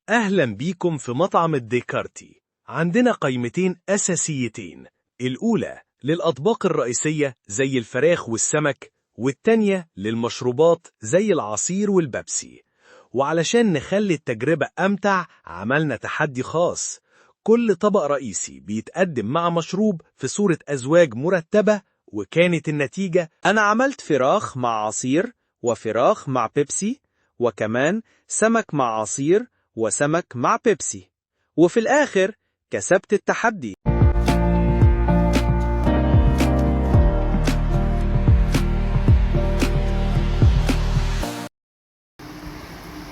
أهلا بيكم في مطعم الديكارتي. عندنا قائمتين أساسيتين، الأولى للأطباق الرئيسية زي الفراخ والسمك، والتانية للمشروبات زي العصير والبيبسي. وعلشان نخلي التجربة أمتع عملنا تحدي خاص، كل طبق رئيسي بيتقدم مع مشروب في صورة أزواج مرتبة، وكانت النتيجة أنا عملت فراخ مع عصير وفراخ مع بيبسي، وكمان سمك مع عصير وسمك مع بيبسي، وفي الآخر كسبت التحدي.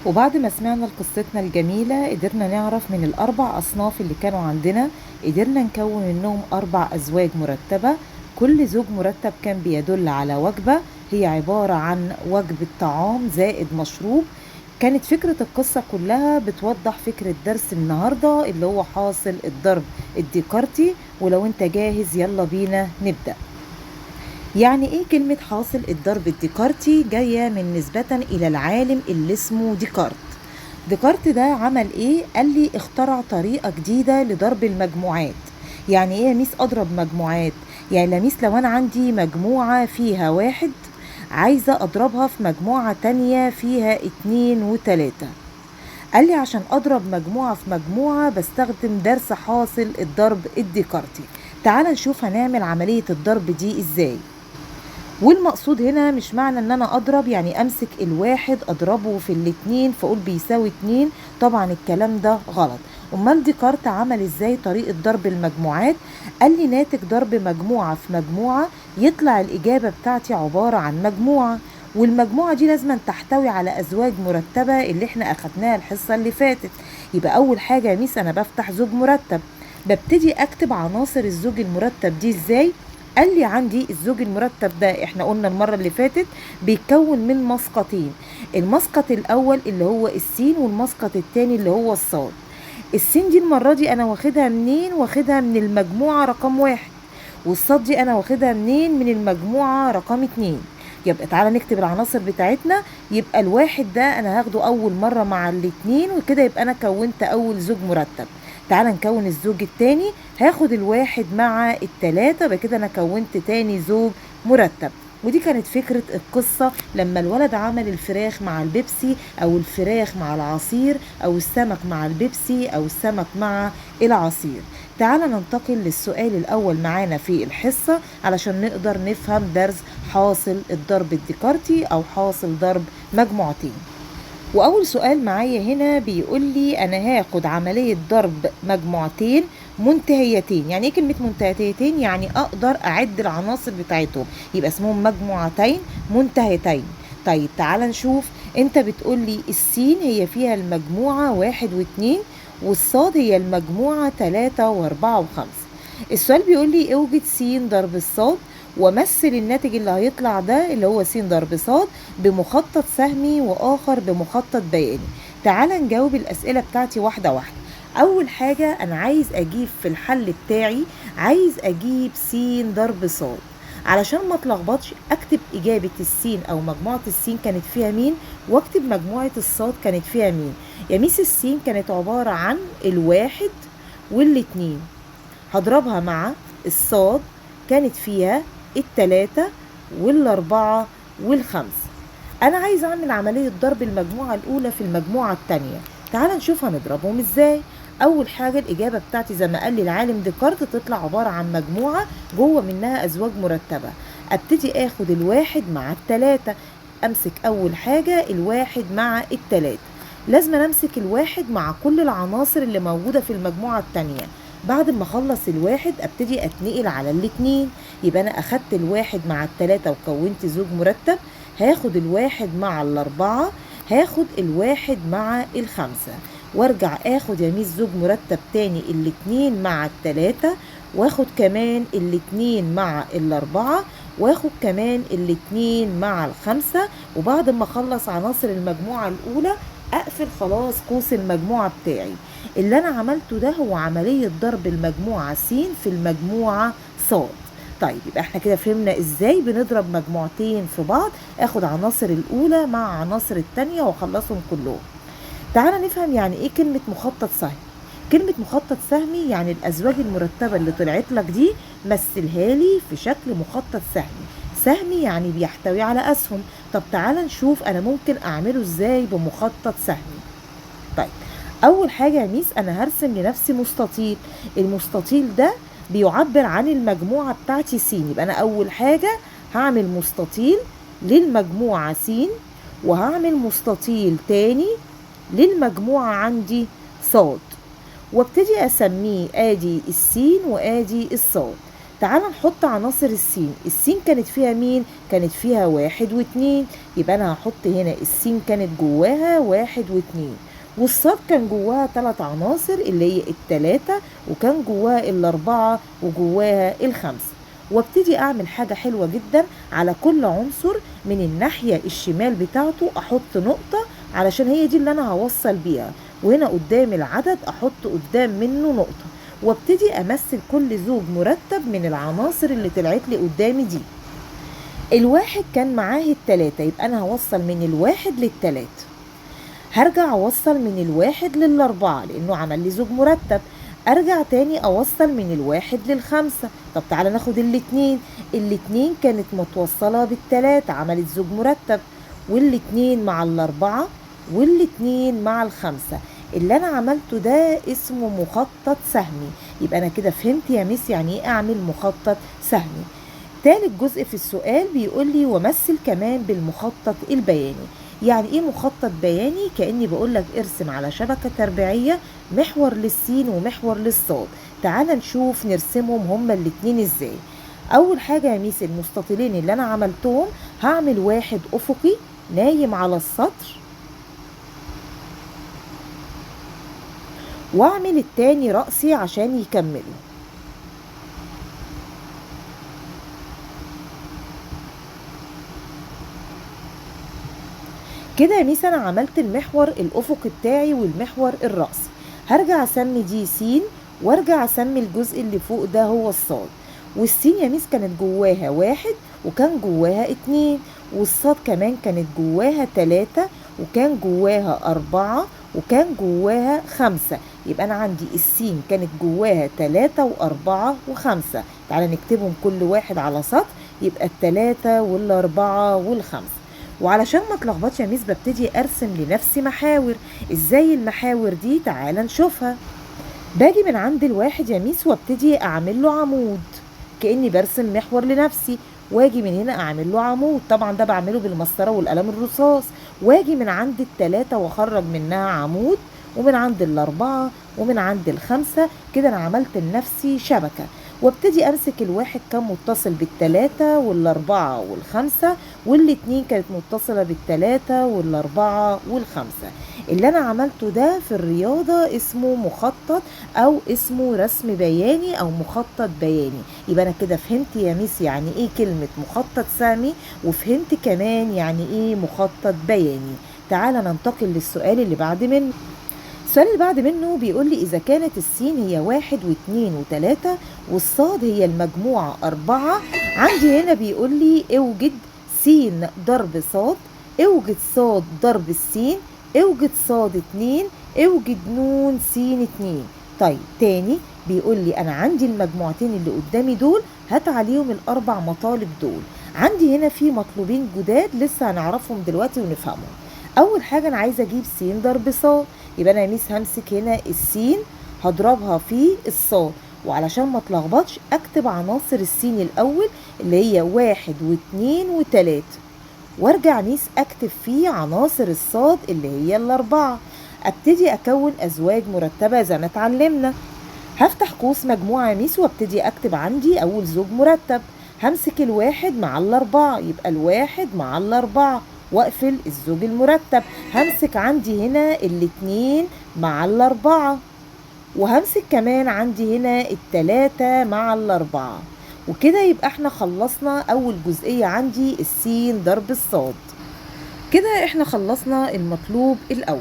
وبعد ما سمعنا قصتنا الجميلة قدرنا نعرف من الأربع أصناف اللي كانوا عندنا قدرنا نكون منهم 4 أزواج مرتبة. كل زوج مرتب كان بيدل على وجبة هي عبارة عن وجبة طعام زائد مشروب. كانت فكرة القصة كلها بتوضح فكرة درس النهاردة اللي هو حاصل الضرب الديكارتي. ولو انت جاهز يلا بينا نبدأ. يعني ايه كلمة حاصل الضرب الديكارتي؟ جاية من نسبة الى العالم اللي اسمه ديكارت. ديكارت ده عمل ايه؟ قال لي اخترع طريقة جديدة لضرب المجموعات. يعني ايه يا ميس اضرب مجموعات؟ يعني يا ميس لو انا عندي مجموعة فيها 1 عايزة اضربها في مجموعة تانية فيها 2 و3. قال لي عشان اضرب مجموعة في مجموعة بستخدم درس حاصل الضرب الديكارتي. تعال نشوف هنعمل عملية الضرب دي ازاي. والمقصود هنا مش معنى ان انا اضرب يعني امسك الواحد اضربه في الاتنين فاقول بيساوي 2. طبعا الكلام ده غلط. امال ديكارت عمل ازاي طريقة ضرب المجموعات؟ قال لي ناتج ضرب مجموعة في مجموعة يطلع الاجابة بتاعتي عبارة عن مجموعة، والمجموعة دي لازم تحتوي على ازواج مرتبة اللي احنا اخدناها الحصة اللي فاتت. يبقى اول حاجة يا ميس انا بفتح زوج مرتب، ببتدي اكتب عناصر الزوج المرتب دي ازاي. قال لي عندي الزوج المرتب ده احنا قلنا المرة اللي فاتت بيتكون من مسقطين. المسقط الاول اللي هو السين والمسقط التاني اللي هو الصاد. السين دي المرة دي انا واخدها منين؟ واخدها من المجموعة رقم 1، والصاد دي انا واخدها منين؟ من المجموعة رقم 2. يبقى تعالى نكتب العناصر بتاعتنا. يبقى الواحد ده انا هاخده اول مرة مع الاتنين وكده يبقى انا كونت اول زوج مرتب. تعالى نكون الزوج التاني، هاخد الواحد مع 3 بكده انا كونت تاني زوج مرتب. ودي كانت فكرة القصة لما الولد عمل الفراخ مع البيبسي او الفراخ مع العصير او السمك مع البيبسي او السمك مع العصير. تعالى ننتقل للسؤال الاول معانا في الحصة علشان نقدر نفهم درس حاصل الضرب الديكارتي او حاصل ضرب مجموعتين. واول سؤال معايا هنا بيقول لي انا هاخد عملية ضرب مجموعتين منتهيتين. يعني ايه كلمة منتهيتين؟ يعني اقدر اعد العناصر بتاعتهم يبقى اسمهم مجموعتين منتهيتين. طيب تعال نشوف. انت بتقول لي السين هي فيها المجموعة 1 و2 والصاد هي المجموعة 3 و4 و5. السؤال بيقول لي اوجد س ضرب الصاد ومثل الناتج اللي هيطلع ده اللي هو س ضرب صاد بمخطط سهمي واخر بمخطط بياني. تعال نجاوب الاسئله بتاعتي واحده واحده. اول حاجه انا عايز اجيب في الحل بتاعي، عايز اجيب س ضرب صاد. علشان ما اتلخبطش اكتب اجابه السين او مجموعه السين كانت فيها مين واكتب مجموعه الصاد كانت فيها مين. يا ميس السين كانت عباره عن الواحد والاتنين، هضربها مع الصاد كانت فيها 3 وال4 وال5. انا عايز اعمل عملية ضرب المجموعة الاولى في المجموعة التانية. تعال نشوف هنضربهم ازاي. اول حاجة الاجابة بتاعتي زي ما قال لي العالم ديكارت تطلع عبارة عن مجموعة جوه منها ازواج مرتبة. ابتدي اخد الواحد مع 3. امسك اول حاجة الواحد مع 3. لازم امسك الواحد مع كل العناصر اللي موجودة في المجموعة التانية. بعد ما اخلص الواحد ابتدي اتنقل على الاتنين. يبقى انا اخدت الواحد مع 3 وكونت زوج مرتب. هاخد الواحد مع 4، هاخد الواحد مع 5، وارجع اخد يا ميس زوج مرتب تاني الاتنين مع 3، واخد كمان الاتنين مع 4، واخد كمان الاتنين مع 5. وبعد ما اخلص عناصر المجموعة الاولى اقفل خلاص قوس المجموعة بتاعي. اللي انا عملته ده هو عملية ضرب المجموعة س في المجموعة ص. طيب يبقى احنا كده فهمنا ازاي بنضرب مجموعتين في بعض. اخد عناصر الاولى مع عناصر التانية واخلصهم كلهم. تعالى نفهم يعني ايه كلمة مخطط سهمي. كلمة مخطط سهمي يعني الأزواج المرتبة اللي طلعت لك دي مثلها لي في شكل مخطط سهمي. سهمي يعني بيحتوي على أسهم. طب تعالى نشوف أنا ممكن أعمله إزاي بمخطط سهمي. طيب أول حاجة يا ميس أنا هرسم لنفسي مستطيل. المستطيل ده بيعبر عن المجموعة بتاعتي س، يبقى أنا أول حاجة هعمل مستطيل للمجموعة س، وهعمل مستطيل تاني للمجموعة عندي صاد، وابتدي اسميه ادي السين وادي الصاد. تعال نحط عناصر السين. السين كانت فيها مين؟ كانت فيها 1 و2، يبقى انا هحط هنا السين كانت جواها 1 و2، والصاد كان جواها 3 عناصر اللي هي ال3، وكان جواها ال4 وجواها ال5. وابتدي اعمل حاجة حلوة جدا، على كل عنصر من الناحية الشمال بتاعته احط نقطة علشان هي دي اللي انا هوصل بيها، وهنا قدام العدد احط قدام منه نقطة، وابتدي امثل كل زوج مرتب من العناصر اللي طلعت لي قدامي دي. الواحد كان معاه ال3، يبقى انا هوصل من الواحد لل3. هرجع اوصل من الواحد لل4 لانه عمل لي زوج مرتب. ارجع تاني اوصل من الواحد لل5. طب تعالى ناخد الاتنين كانت متوصلة بال3 عملت زوج مرتب، والاتنين مع ال4 والاتنين مع ال5. اللي انا عملته ده اسمه مخطط سهمي. يبقى انا كده فهمت يا ميس يعني ايه اعمل مخطط سهمي. تالت جزء في السؤال بيقول لي ومثل كمان بالمخطط البياني. يعني ايه مخطط بياني؟ كأني بقول لك ارسم على شبكة تربيعية محور للسين ومحور للصاد. تعال نشوف نرسمهم هما الاتنين ازاي. اول حاجة يا ميس المستطيلين اللي انا عملتهم هعمل واحد افقي نايم على السطر، واعمل التاني رأسي عشان يكملوا. كده يا ميس انا عملت المحور الافقي بتاعي والمحور الرأسي. هرجع اسمي دي س، وارجع اسمي الجزء اللي فوق ده هو الصاد. والسين يا ميس كانت جواها 1 وكان جواها 2، والصاد كمان كانت جواها 3 وكان جواها 4 وكان جواها 5. يبقى انا عندي السين كانت جواها 3 و4 و5. تعالى نكتبهم كل واحد على سطر، يبقى ال3 وال4 وال5. وعلشان ما اتلخبطش يا ميس ببتدي ارسم لنفسي محاور. ازاي المحاور دي؟ تعالى نشوفها. باجي من عند الواحد يا ميس وابتدي اعمل له عمود، كأني برسم محور لنفسي، واجي من هنا اعمل له عمود. طبعا ده بعمله بالمسطره والقلم الرصاص. واجي من عند ال3 واخرج منها عمود، ومن عند ال4 ومن عند ال5. كده انا عملت لنفسي شبكه. وابتدي امسك الواحد كان متصل بال3 وال4 وال5، والاتنين كانت متصله بال3 وال4 وال5. اللي انا عملته ده في الرياضه اسمه مخطط او اسمه رسم بياني او مخطط بياني. يبقى انا كده فهمت يا ميس يعني ايه كلمه مخطط سهمي، وفهمت كمان يعني ايه مخطط بياني. تعالى ننتقل للسؤال اللي بعد منه. السؤال اللي بعد منه بيقول لي إذا كانت السين هي 1 و2 و3 والصاد هي المجموعة 4، عندي هنا بيقول لي اوجد س ضرب صاد، اوجد صاد ضرب السين، اوجد صاد 2، اوجد نون س 2. طيب تاني بيقول لي أنا عندي المجموعتين اللي قدامي دول، هات عليهم الأربع مطالب دول. عندي هنا في مطلوبين جداد لسه هنعرفهم دلوقتي ونفهمهم. أول حاجة أنا عايزة أجيب س ضرب صاد، يبقى انا يا ميس همسك هنا السين هضربها في الصاد، وعلشان ما اتلخبطش اكتب عناصر السين الاول اللي هي 1 و2 و3، وارجع ميس اكتب فيه عناصر الصاد اللي هي ال4. ابتدي اكون ازواج مرتبه زي ما اتعلمنا. هفتح قوس مجموعه يا ميس وابتدي اكتب عندي اول زوج مرتب. همسك الواحد مع ال4، يبقى الواحد مع ال4 واقفل الزوج المرتب. همسك عندي هنا الاتنين مع ال4، وهمسك كمان عندي هنا ال3 مع ال4. وكده يبقى احنا خلصنا اول جزئية عندي السين ضرب الصاد. كده احنا خلصنا المطلوب الاول.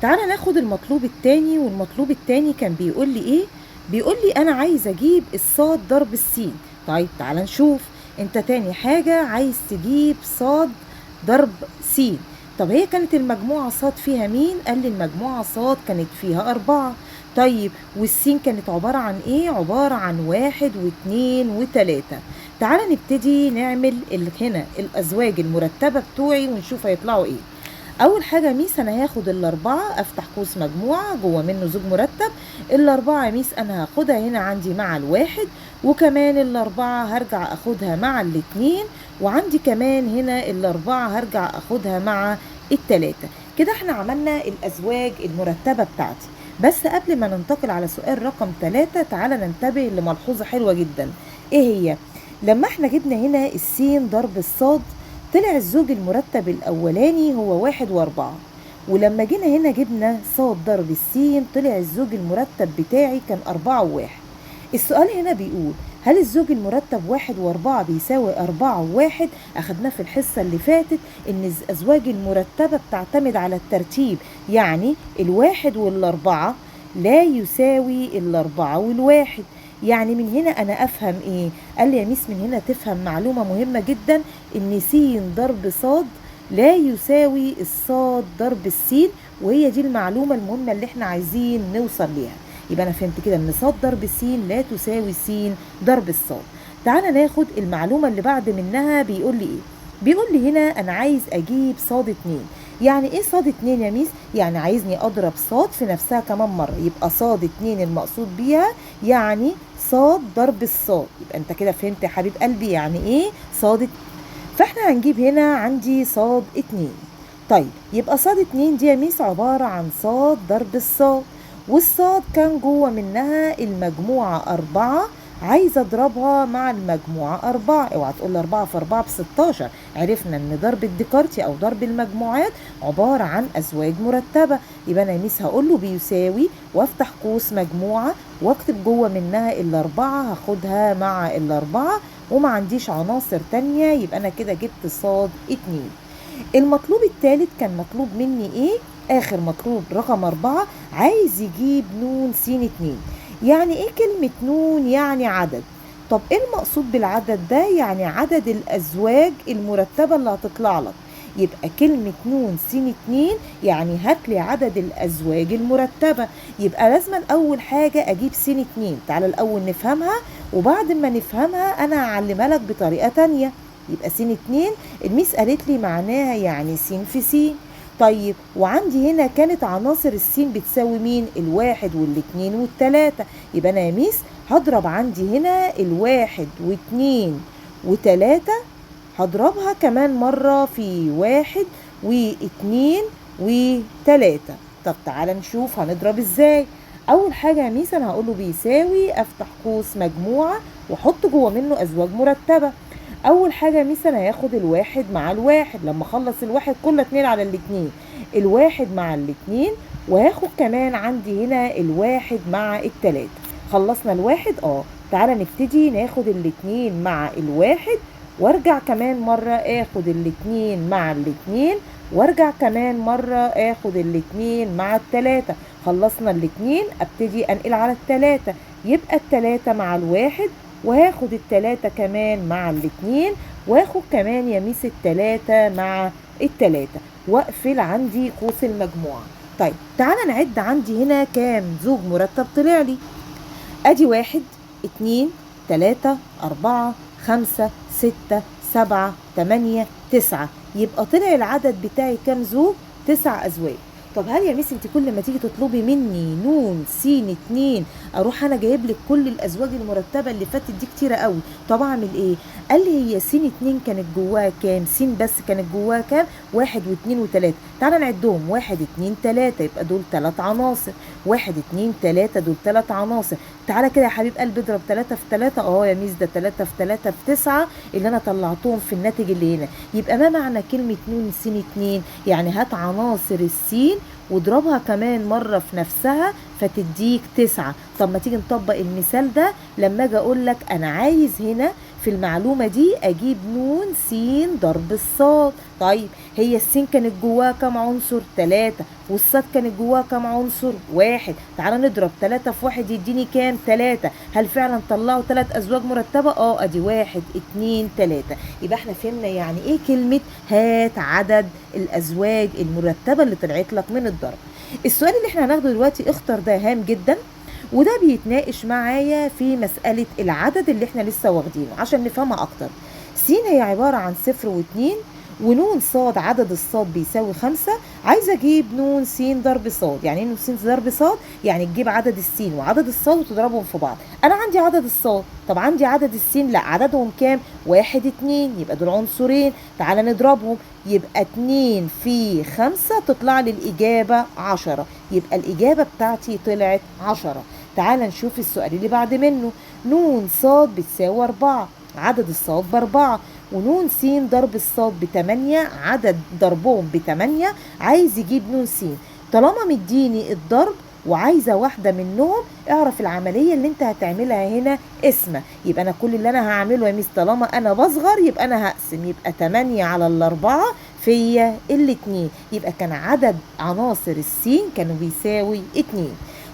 تعالى ناخد المطلوب التاني. والمطلوب التاني كان بيقول لي ايه؟ بيقول لي انا عايز اجيب الصاد ضرب السين. طيب تعالى نشوف. انت تاني حاجة عايز تجيب صاد ضرب س. طب هي كانت المجموعة صاد فيها مين؟ قال لي المجموعة صاد كانت فيها 4. طيب والسين كانت عبارة عن ايه؟ عبارة عن 1 و2 و3. تعالى نبتدي نعمل هنا الأزواج المرتبة بتوعي ونشوف هيطلعوا ايه. اول حاجه ميس انا هاخد الاربعه، افتح قوس مجموعه جوه منه زوج مرتب. الاربعه يا ميس انا هاخدها هنا عندي مع الواحد، وكمان الاربعه هرجع اخدها مع الاتنين، وعندي كمان هنا الاربعه هرجع اخدها مع التلاته. كده احنا عملنا الازواج المرتبه بتاعتي. بس قبل ما ننتقل على سؤال رقم 3 تعالى ننتبه لملحوظه حلوه جدا. ايه هي؟ لما احنا جبنا هنا السين ضرب الصاد طلع الزوج المرتب الأولاني هو 1 و4، ولما جينا هنا جبنا صاد ضرب السين طلع الزوج المرتب بتاعي كان 4 و1. السؤال هنا بيقول هل الزوج المرتب 1 و4 بيساوي 4 و1؟ أخدناه في الحصة اللي فاتت إن الأزواج المرتبة بتعتمد على الترتيب، يعني الواحد والأربعة لا يساوي الأربعة والواحد. يعني من هنا أنا أفهم إيه؟ قال لي يا ميس من هنا تفهم معلومة مهمة جدا، إن س ضرب صاد لا يساوي الصاد ضرب السين، وهي دي المعلومة المهمة اللي احنا عايزين نوصل ليها. يبقى أنا فهمت كده إن صاد ضرب س لا تساوي س ضرب الصاد. تعالى ناخد المعلومة اللي بعد منها. بيقول لي إيه؟ بيقول لي هنا أنا عايز أجيب صاد 2. يعني إيه صاد 2 يا ميس؟ يعني عايزني أضرب صاد في نفسها كمان مرة، يبقى صاد 2 المقصود بيها يعني صاد ضرب الصاد. يبقى انت كده فهمت يا حبيب قلبي يعني ايه صاد. فاحنا هنجيب هنا عندي صاد 2. طيب يبقى صاد 2 دي يا ميس عبارة عن صاد ضرب الصاد، والصاد كان جوه منها المجموعة 4، عايزة اضربها مع المجموعة 4. اوعى تقول 4 في 4 ب16. عرفنا ان ضرب الديكارتي او ضرب المجموعات عبارة عن ازواج مرتبة. يبقى انا يا ميس هقول له بيساوي وافتح قوس مجموعة واكتب جوه منها الاربعة هاخدها مع الاربعة وما عنديش عناصر تانية. يبقى انا كده جبت صاد 2. المطلوب الثالث كان مطلوب مني ايه؟ اخر مطلوب رقم 4 عايز يجيب نون س 2. يعني ايه كلمة نون؟ يعني عدد. طب ايه المقصود بالعدد ده؟ يعني عدد الازواج المرتبة اللي هتطلع لك. يبقى كلمة نون س 2 يعني هاتلي عدد الازواج المرتبة. يبقى لازم اول حاجة اجيب س 2. تعالى الاول نفهمها، وبعد ما نفهمها انا هعلمها لك بطريقة تانية. يبقى س 2 الميس قالت لي معناها يعني س في س. طيب وعندي هنا كانت عناصر السين بتساوي مين؟ الواحد والاثنين والتلاتة. يبقى انا يا ميس هضرب عندي هنا الواحد واثنين وتلاتة، هضربها كمان مرة في واحد واثنين وتلاتة. طب تعالى نشوف هنضرب ازاي. اول حاجة يا ميس انا هقوله بيساوي افتح قوس مجموعة واحط جوه منه ازواج مرتبة. اول حاجه يا ميس انا هاخد الواحد مع الواحد، لما اخلص الواحد كله 2 على الاتنين، الواحد مع الاتنين، وهاخد كمان عندي هنا الواحد مع التلاتة. خلصنا الواحد تعالى نبتدي ناخد الاتنين مع الواحد، وارجع كمان مره اخد الاتنين مع الاتنين، وارجع كمان مره اخد الاتنين مع التلاتة. خلصنا الاتنين ابتدي انقل على التلاتة، يبقى التلاتة مع الواحد، وهاخد التلاتة كمان مع الاتنين، واخد كمان يا ميس التلاتة مع التلاتة، واقفل عندي قوس المجموعة. طيب تعالى نعد عندي هنا كام زوج مرتب طلع لي. ادي 1 2 3 4 5 6 7 8 9. يبقى طلع العدد بتاعي كام زوج؟ 9 ازواج. طب هل يا ميس انت كل ما تيجي تطلبي مني نون س 2 اروح انا جايب لك كل الازواج المرتبه اللي فاتت دي كتيره قوي؟ طب اعمل ايه؟ قال لي هي س 2 كانت جواها كام؟ س بس كانت جواها كام؟ 1 و2 و3. تعالى نعدهم 1 2 3 يبقى دول 3 عناصر، 1 2 3 دول 3 عناصر. تعالى كده يا حبيب قلبي اضرب 3 في 3. يا ميس ده 3 في 3 ب9 اللي انا طلعتهم في الناتج اللي هنا. يبقى ما معنى كلمه نون س 2؟ يعني هات عناصر السين واضربها كمان مرة في نفسها فتديك 9. طب ما تيجي نطبق المثال ده لما اجي اقول لك انا عايز هنا في المعلومة دي أجيب نون س ضرب الصاد. طيب هي السين كانت جواها كام عنصر؟ 3، والصاد كانت جواها كام عنصر؟ 1. تعالى نضرب 3 في 1 يديني كام؟ 3. هل فعلا طلعوا 3 أزواج مرتبة؟ ادي 1 2 3. يبقى احنا فهمنا يعني ايه كلمة هات عدد الأزواج المرتبة اللي طلعت لك من الضرب. السؤال اللي احنا هناخده دلوقتي اختر ده هام جدا، وده بيتناقش معايا في مسألة العدد اللي احنا لسه واخدينه عشان نفهمها اكتر. س هي عبارة عن 0 و2، ونون صاد عدد الصاد بيساوي 5. عايزة اجيب نون س ضرب صاد. يعني ايه نون س ضرب صاد؟ يعني تجيب عدد السين وعدد الصاد وتضربهم في بعض. انا عندي عدد الصاد، طب عندي عدد السين لا، عددهم كام؟ 1 2، يبقى دول عنصرين. تعالى نضربهم، يبقى 2 في 5 تطلع لي الإجابة 10. يبقى الإجابة بتاعتي طلعت 10. تعالى نشوف السؤال اللي بعد منه. نون صاد بتساوي 4، عدد الصاد ب4، ونون س ضرب الصاد ب8، عدد ضربهم ب8. عايز يجيب نون س. طالما مديني الضرب وعايزة واحدة منهم، اعرف العملية اللي انت هتعملها هنا اسمها. يبقى انا كل اللي انا هعمله يا ميس طالما انا بصغر يبقى انا هقسم، يبقى 8 على 4 فيا 2. يبقى كان عدد عناصر السين كانوا بيساوي 2.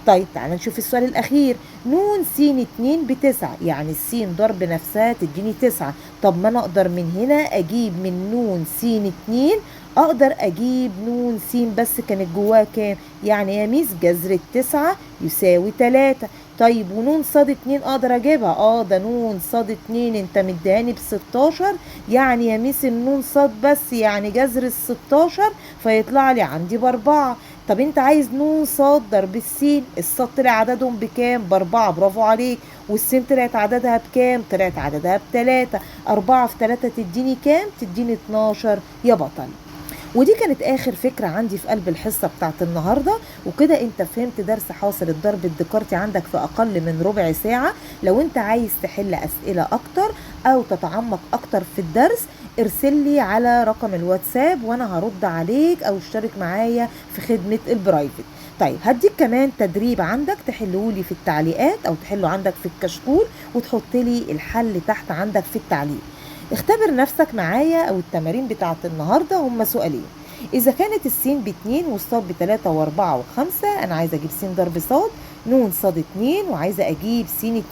طيب تعالى نشوف السؤال الأخير. نون س 2 ب9، يعني السين ضرب نفسها تديني 9. طب ما أنا أقدر من هنا أجيب من نون س 2 أقدر أجيب نون س بس كانت جواها كام؟ يعني يا ميس جذر 9 يساوي 3. طيب ونون صاد 2 أقدر أجيبها؟ ده نون صاد 2 أنت مديهاني ب16، يعني يا ميس النون صاد بس يعني جذر ال16 فيطلع لي عندي ب4. طب انت عايز نون صاد ضرب السين، الصاد طلع عددهم بكام؟ ب4، برافو عليك. والسين طلعت عددها بكام؟ طلعت عددها ب3. 4 في 3 تديني كام؟ تديني 12 يا بطل. ودي كانت اخر فكرة عندي في قلب الحصة بتاعت النهاردة، وكده انت فهمت درس حاصل الضرب الديكارتي عندك في اقل من ربع ساعة. لو انت عايز تحل اسئلة اكتر او تتعمق اكتر في الدرس ارسل لي على رقم الواتساب وانا هرد عليك، او اشترك معايا في خدمة البرايفت. طيب هديك كمان تدريب عندك تحلهولي في التعليقات او تحله عندك في الكشكول وتحط لي الحل تحت عندك في التعليق. اختبر نفسك معايا، او التمارين بتاعت النهاردة هما سؤالين. اذا كانت السين ب2 والصاد ب3 و4 و5، انا عايزة اجيب س ضرب صاد، نون صاد 2 وعايزة اجيب س 2.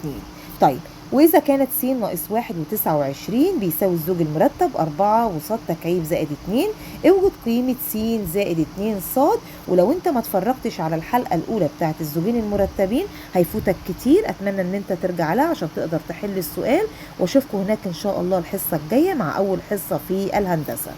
طيب واذا كانت س ناقص 1 و29 بيساوي الزوج المرتب 4 وصاد تكعيب زائد 2، اوجد قيمة س زائد 2 صاد. ولو انت ما اتفرجتش على الحلقة الاولى بتاعت الزوجين المرتبين هيفوتك كتير، اتمنى ان انت ترجع لها عشان تقدر تحل السؤال. واشوفكم هناك ان شاء الله الحصة الجاية مع اول حصة في الهندسة.